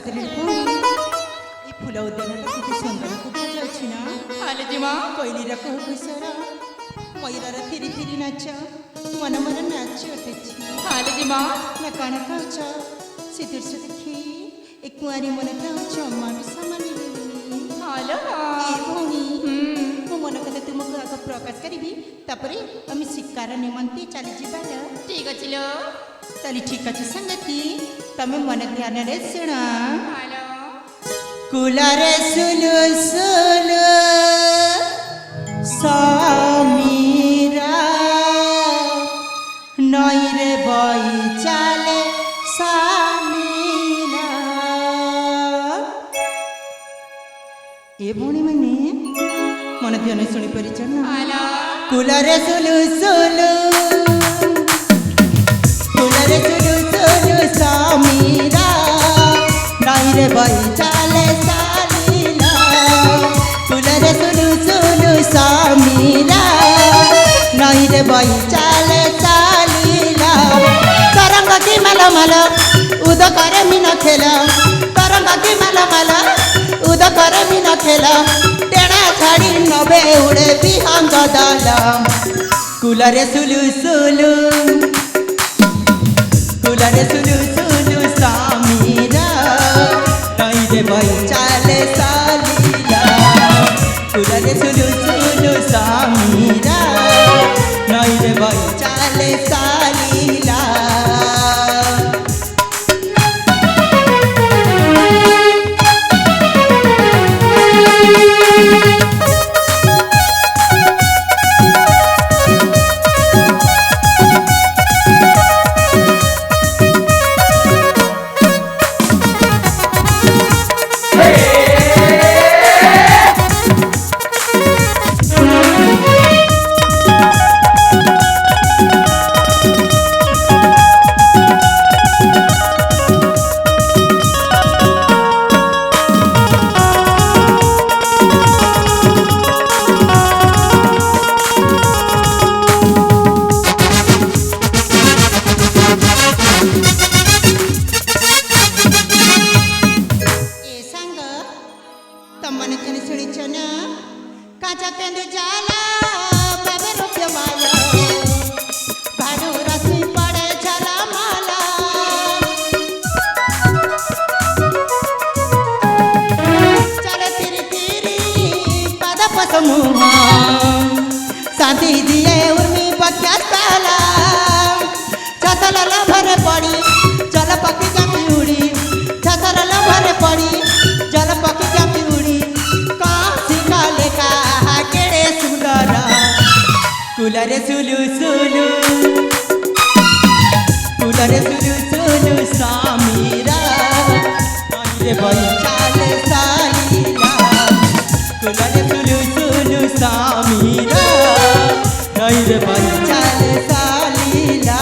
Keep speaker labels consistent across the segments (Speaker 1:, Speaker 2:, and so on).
Speaker 1: सतरे भौणी a full उद्यानटा केते सुंदर देखा जाउछि ना
Speaker 2: हाले जिमा
Speaker 1: कोइलीर कुहुकुसर मयूरर फिरी फिरी नाच मन मन नाच उठेछि
Speaker 2: हाले जिमा
Speaker 1: ना काण कहछ से दृश्य देखि ए कुआरी मन कहछ अम्मा भी सामान्य
Speaker 2: हालो
Speaker 1: ए भौणी मो मन कथा तुमको आग प्रकाश करिबी तापरे आमी शिकार निमंते चली जिबाला
Speaker 2: ठीक अछि लो
Speaker 1: ताली ठीक अछि संगति तमे मन ध्यान रे सुन
Speaker 2: हालो
Speaker 1: कुलारे सुलु सुलु समीरा नईरे बई चाले सामीरा ए भौणी माने मन ध्यान शुणी परिछ ना
Speaker 2: हालो
Speaker 1: कुलारे सुलु सुलु कुलारे सुलु सुलु समीरा नईरे बई चाले सालीला कुलारे सुलु सुलु समीरा नईरे बई चाले सालीला तरंग की मल मल उद करे मिन खेला तरंग की मल मल उद करे मिन खेला टेणा छाड़ी नबे उड़े बिहंग दलम कुलारे सुलु सुलु कुलारे सुलु सुलु समीरा नईरे बई चाले सालीला कुलारे सुलु सुलु समीरा नईरे बई चाले सालीला शादी दिए उर्मी पक्याला छतल भरे पड़ी जल पक्षी जाती उड़ी छतल भरे पड़ी जल पक्षी जाती उड़ी काशी का लेखा केड़े सुंदर कुलारे सुलु सुलु कुलारे सुलु सुलु समीरा नईरे बई चाले सालीला कुलारे सुलु सुलु समीरा नईरे बई चाले सालीला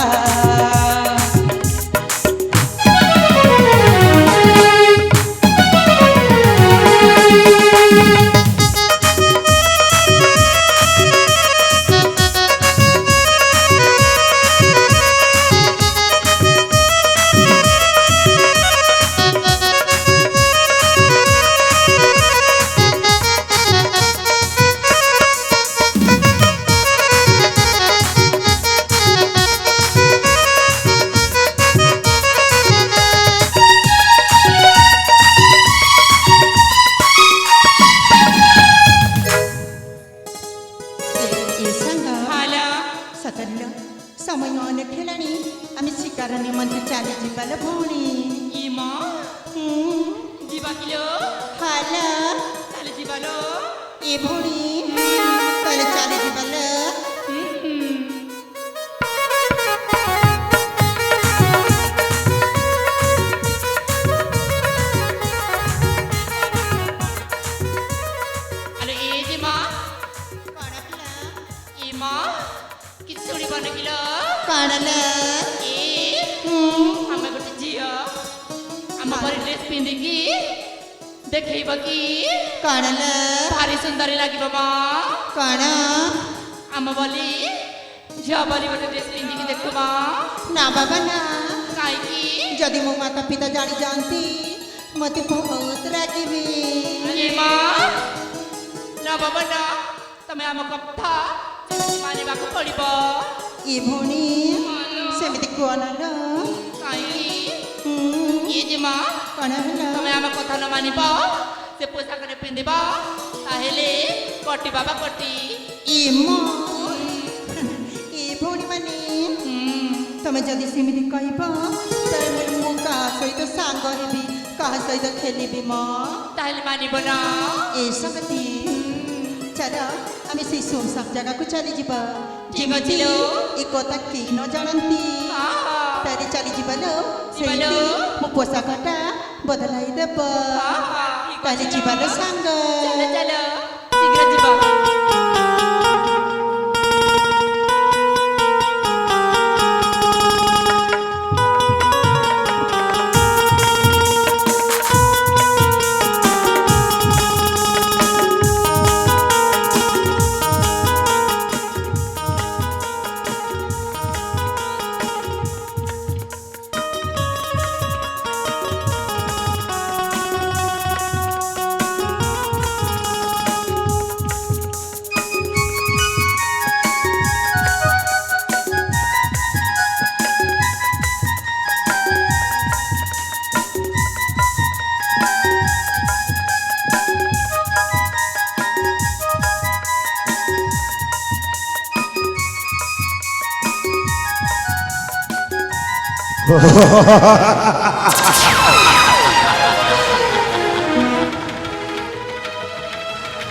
Speaker 1: समय अनेक हेलाणी आम शिकार निमंते चली जाल भौणी
Speaker 2: इमा जीवा किलो
Speaker 1: हाला
Speaker 2: चले जीवालो
Speaker 1: ए भौणी ताले चली जाल
Speaker 2: अरे ए जिमा इमा किछ सुनी बन किलो
Speaker 1: काणला
Speaker 2: ए हमें गोटे झियो आम पर ड्रेस पिंधिकी देखैब कि
Speaker 1: काणला
Speaker 2: भारी सुंदर लागिब मा
Speaker 1: काण
Speaker 2: आम बोली झियो बोली गोटे ड्रेस पिंधिकी देखुमा
Speaker 1: ना बाबा ना
Speaker 2: काईकी
Speaker 1: जदि मो माता पिता जानी जानती ମତେ ବହୁତ ରାଗିବେ।
Speaker 2: ଏ ମା ନବବନ ତମେ ଆମ କଥା ମାନିବାକୁ ପଡ଼ିବ।
Speaker 1: ଏ ଭଉଣୀ ସେମିତି କୁହ ନା ଲୋ।
Speaker 2: କାହିଁକି ଇଏ ଯେ ମା
Speaker 1: କଣ ହେଲା?
Speaker 2: ତମେ ଆମ କଥା ନ ମାନିବ ସେ ପୋଷାକରେ ପିନ୍ଧିବ ତାହେଲେ କଟିବା ବା କଟି।
Speaker 1: ଏ ମୋ ଏ ଭଉଣୀ ମାନେ ତମେ ଯଦି ସେମିତି କହିବ ତାହେଲେ ମୁଁ କାହା ସହିତ ସାଙ୍ଗ ହେବି, କାହା ସହିତ ଖେଳିବି ମ?
Speaker 2: ତାହେଲେ ମାନିବ ନା?
Speaker 1: ଏ ସଙ୍ଗତି ଚାଲ ଆମେ ସେଇ ସୁନସାନ ଜାଗାକୁ ଚାଲିଯିବା।
Speaker 2: ଠିକ୍ ଅଛି ଲୋ।
Speaker 1: ଏ କଥା କେହି ନ ଜାଣନ୍ତି। ତାହେଲେ ଚାଲିଯିବା ଲୋ। ସେଇଠି ମୋ ପୋଷାକଟା ବଦଳାଇ ଦେବ। ତାହେଲେ ଯିବା ଲୋ ସାଙ୍ଗ।
Speaker 2: ଚାଲ ଚାଲ ଶୀଘ୍ର ଯିବ।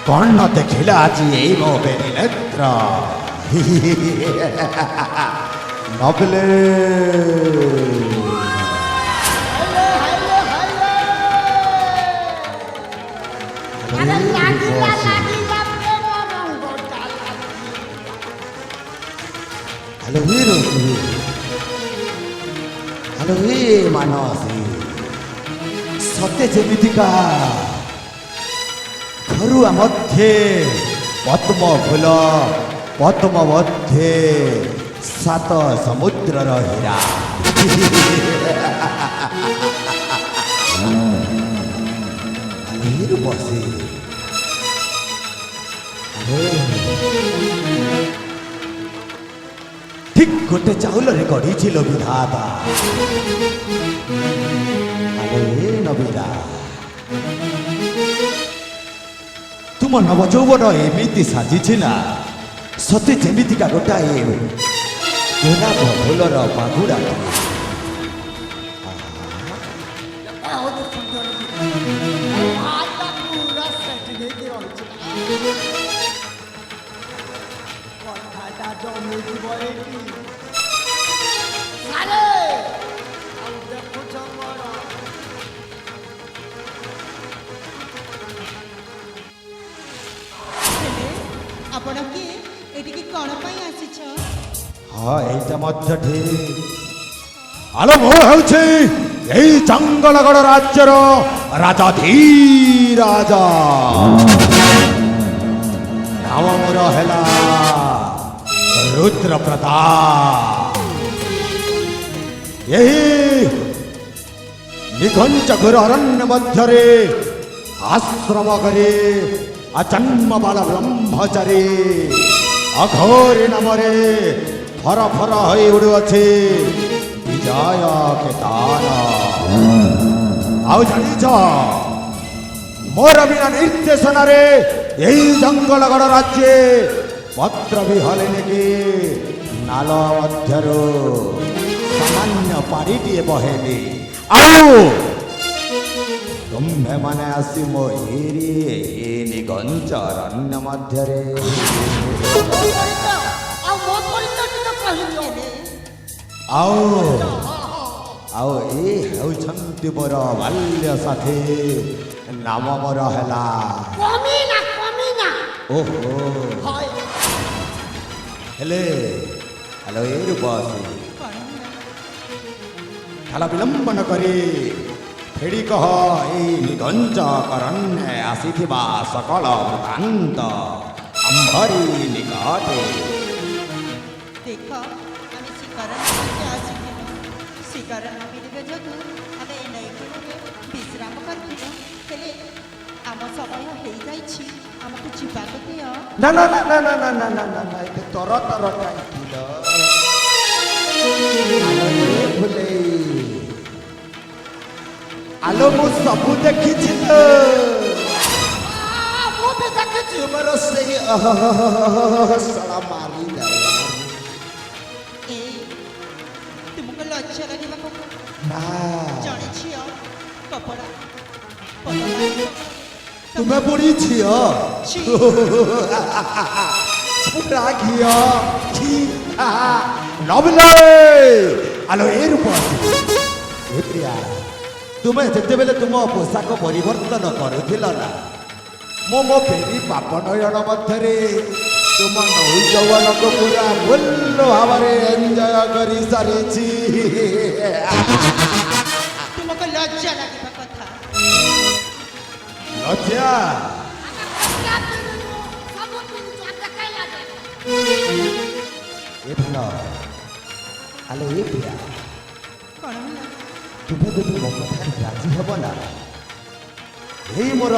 Speaker 3: କଣ ଦେଖିଲା ଆଜି ଏଇ ମୋ ବେନି ନେତ୍ର ନବଲେ ହ୍ୟାଲୋ ହିରୋ ହ୍ୟାଲୋ ହେ ମାନସୀ ସତେ ଯେମିତିକା ଘରୁଆ ମଧ୍ୟରେ ପଦ୍ମ ଫୁଲ ପଦ୍ମ ମଧ୍ୟରେ ସାତ ସମୁଦ୍ରର ହୀରା ହିରୁ ବସି ଠିକ୍ ଗୋଟେ ଚାଉଳରେ ଗଢ଼ିছিল ବିଧାତା। ଆରେ ନବୀରା ତୁମ ନବଯୌବନ ଏମିତି ସାଜିଛି ନା ସତେ ଯେମିତିକା ଗୋଟାଏ ଗୋଲାପ ଫୁଲର ବାଗୁଡ଼ା।
Speaker 1: ଆପଣ କିଏ? ଏଠିକି କଣ ପାଇଁ ଆସିଛ?
Speaker 3: ହଁ ଏଇଟା ମଧ୍ୟ ଠିକ୍। ଆଲୋ ମୁଁ ହେଉଛି ଏଇ ଜଙ୍ଗଲଗଡ଼ ରାଜ୍ୟର ରାଜାଧୀରାଜ। ନାମ ମୋର ହେଲା ରୁଦ୍ରପ୍ରତାପ। ଏହି ନିଘଞ୍ଚ ଘୋର ଅରଣ୍ୟ ମଧ୍ୟରେ ଆଶ୍ରମ କରି ଜନ୍ମବାଳ ବ୍ରହ୍ମଚାରୀ ଅଘୋରୀ ନାମରେ ଫର ଫର ହୋଇ ଉଡ଼ୁଅଛି ବିଜୟ କେତାନ। ଆଉ ଜାଣିଛ ମୋର ବିନା ନିର୍ଦ୍ଦେଶନାରେ ଏହି ଜଙ୍ଗଲଗଡ଼ ରାଜ୍ୟ ପତ୍ର ବି ହଲେନି କି ନାଳ ମଧ୍ୟରୁ ସାମାନ୍ୟ ପାଣିଟିଏ ବହେନି। ଆଉ ତୁମ୍ଭେ ମାନେ ଆସି ମୋ ନିଘଞ୍ଚ ଅରଣ୍ୟ ମଧ୍ୟରେ ଆଉ ଏ ହେଉଛନ୍ତି ମୋର ବାଲ୍ୟ ସାଥୀ। ନାମ ମୋର ହେଲା ଓହୋ ହେଲେ ହ୍ୟାଲୋ ଏ ରୂପସୀ ଖାଲ ବିଲମ୍ବନ କରି ଫେଡ଼ି କହ ଏଇ ନିଘଞ୍ଚ ଅରଣ୍ୟ ଆସିଥିବା ସକଳ ବୃତ୍ତାନ୍ତ ଆମ୍ଭରି ନିକଟେ।
Speaker 1: ଦେଖ ଆମେ ଶିକାର ନିମନ୍ତେ ଆସିଥିଲୁ। ଶିକାର ନ ମିଳିବା ଯୋଗୁଁ ଆମେ ଏଇ ନଈକୂଳରେ ବିଶ୍ରାମ କରି ହେଲେ ଆମ ସମୟ ହେଇଯାଇଛି ଆମକୁ ଯିବାକୁ ଦିଅ।
Speaker 3: ନା ନା ନା ନା ନା ନା ନା ନା ନା ନା ଏତେ ତର ତର କାହିଁକି ଲ? ଆଲୋ ଏ ଭୁଲେଇ, ଆଲୋ ମୁଁ ସବୁ ଦେଖିଛି ତ। ମୁଁ ବି ଦେଖିଛି ମୋର ସେଇ ସଳା ମାରି ଦେଲା।
Speaker 1: ଏ ତୁମକୁ ଲଜ୍ଜା ଲାଗିବା କଥା
Speaker 3: ନା
Speaker 1: ଜଣେ ଝିଅ କପଡ଼ା
Speaker 3: ତୁମେ ପୁଣି ଝିଅ ପୁରା ଘିଅ ନବଲେ ଆଲୋ ଏ ରୂପ ଏ ପ୍ରିୟା, ତୁମେ ଯେତେବେଳେ ତୁମ ପୋଷାକ ପରିବର୍ତ୍ତନ କରୁଥିଲ ନା, ମୁଁ ମୋ ଫେରି ପାପ ନୟନ ମଧ୍ୟରେ ତୁମ ନୌ ଯୌବନକୁ ପୁରା ଭଲ ଭାବରେ ଏନ୍ଜୟ କରି ସାରିଛି।
Speaker 1: ତୁମକୁ ଲଜ୍ଜା ଲାଗିବା କଥା।
Speaker 3: ଲଜ୍ଜା ଏ ଭଲ ଆଲୋ ଏ ପ୍ରିୟା,
Speaker 1: କ'ଣ ହେଲା?
Speaker 3: ତୁମେ ଯଦି ମୋ କଥାରେ ରାଜି ହେବ ନା, ଏଇ ମୋର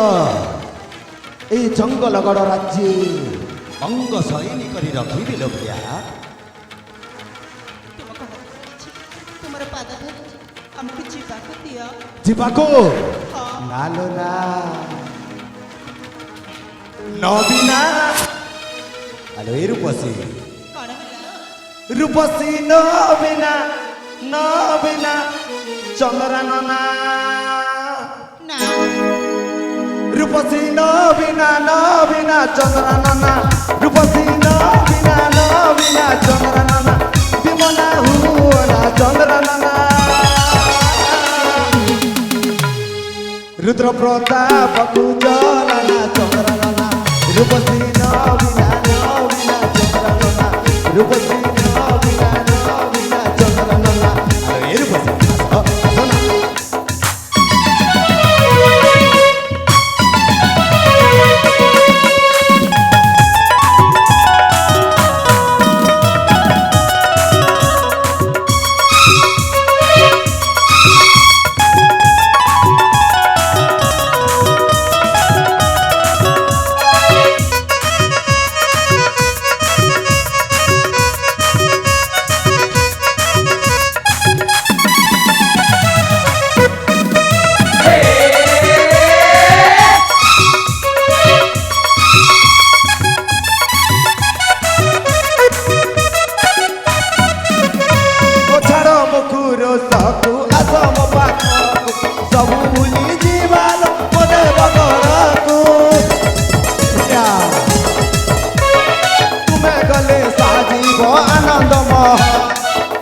Speaker 3: ଏଇ ଜଙ୍ଗଲଗଡ଼ ରାଜ୍ୟ ଅଙ୍ଗ ସୈନି କରି ରଖିବି ଲୋ ପ୍ରିୟା।
Speaker 1: ତୁମକୁ ହାତ ଧରିଛି, ତୁମର ପାଦ ଧରିଛି, ଆମକୁ ଯିବାକୁ ଦିଅ।
Speaker 3: ଯିବାକୁ
Speaker 1: ହଁ।
Speaker 3: ନାଲୋ ନା ନବୀନା ଆଲୋ ଏ ରୂପସୀ
Speaker 1: କ'ଣ ହେଲା?
Speaker 3: ରୂପସୀ ନବୀନା ନବୀନା ଚନ୍ଦ୍ରା ନନା
Speaker 1: ନା
Speaker 3: রূপসী নবীনা নবীনা চন্দ্রা নানা, রূপসী নবীনা নবীনা চন্দ্রা নানা, বিমনা হুনা চন্দ্রা নানা, রুদ্র প্রতাপ কুজলানা চন্দ্রা নানা, রূপসী নবীনা নবীনা চন্দ্রা নানা, রূপসী নবীনা নবীনা চন্দ্রা নানা। এ রূপসী শোনা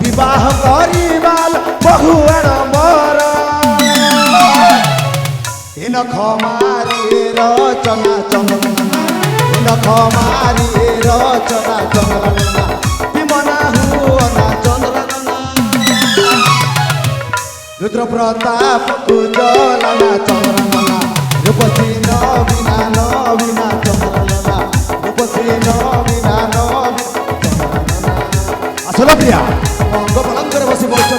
Speaker 3: विवाह करिबाल बहु आडम्बर इन खमारी रचना चन्द्रना, इन खमारी रचना चन्द्रना, विमना हुना चन्द्रना, रुद्र प्रताप कुजलाना चन्द्रना, रूपसी नबीना नबीना चन्द्रना, रूपसी नबीना नबीना चन्द्रना। আসলে প্রিয়া অঙ্গ পালন করে বসে বলছে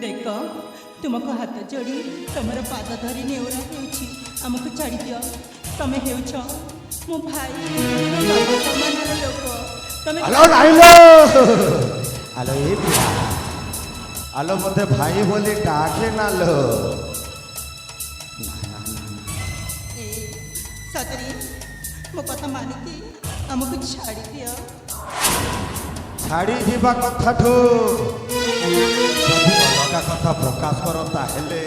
Speaker 1: ଦେଖ ତୁମକୁ ହାତ ଯୋଡ଼ି ତମର ପାଦ ଧରି ନେଉରା ହେଉଛି ଆମକୁ ଛାଡ଼ି ଦିଅ। ତମେ ହେଉଛ ମୋ ଭାଇ, ବାବା ସମାନର ଲୋକ। ତମେ
Speaker 3: আলো নাইলো আলো এ প্রিয়া, আলো মতে ভাই বলে ডাকে নালো।
Speaker 1: ଏ ସତରେ ମୋ କଥା ମାନିକି ଆମକୁ ଛାଡ଼ି ଦିଅ।
Speaker 3: ছাড়ি ଯିବା କଥାଠୁ ଯଦି ଅଲଗା କଥା କଥା ପ୍ରକାଶ କର ତାହେଲେ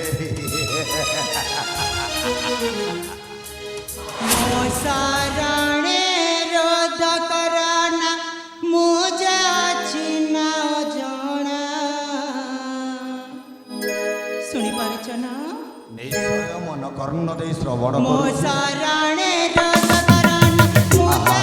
Speaker 1: ମୋ ଶରଣେ ରୋଧ କରନା ମୁଁ ଯାଛି ନା ଜଣା ଶୁଣିପାରୁଛ ନା
Speaker 3: ନିଶ୍ଚୟ ମନ କର୍ଣ୍ଣ ଦେଇ ଶ୍ରବଣ
Speaker 1: ମୋ
Speaker 3: କରୁଛି।
Speaker 1: ଶରଣ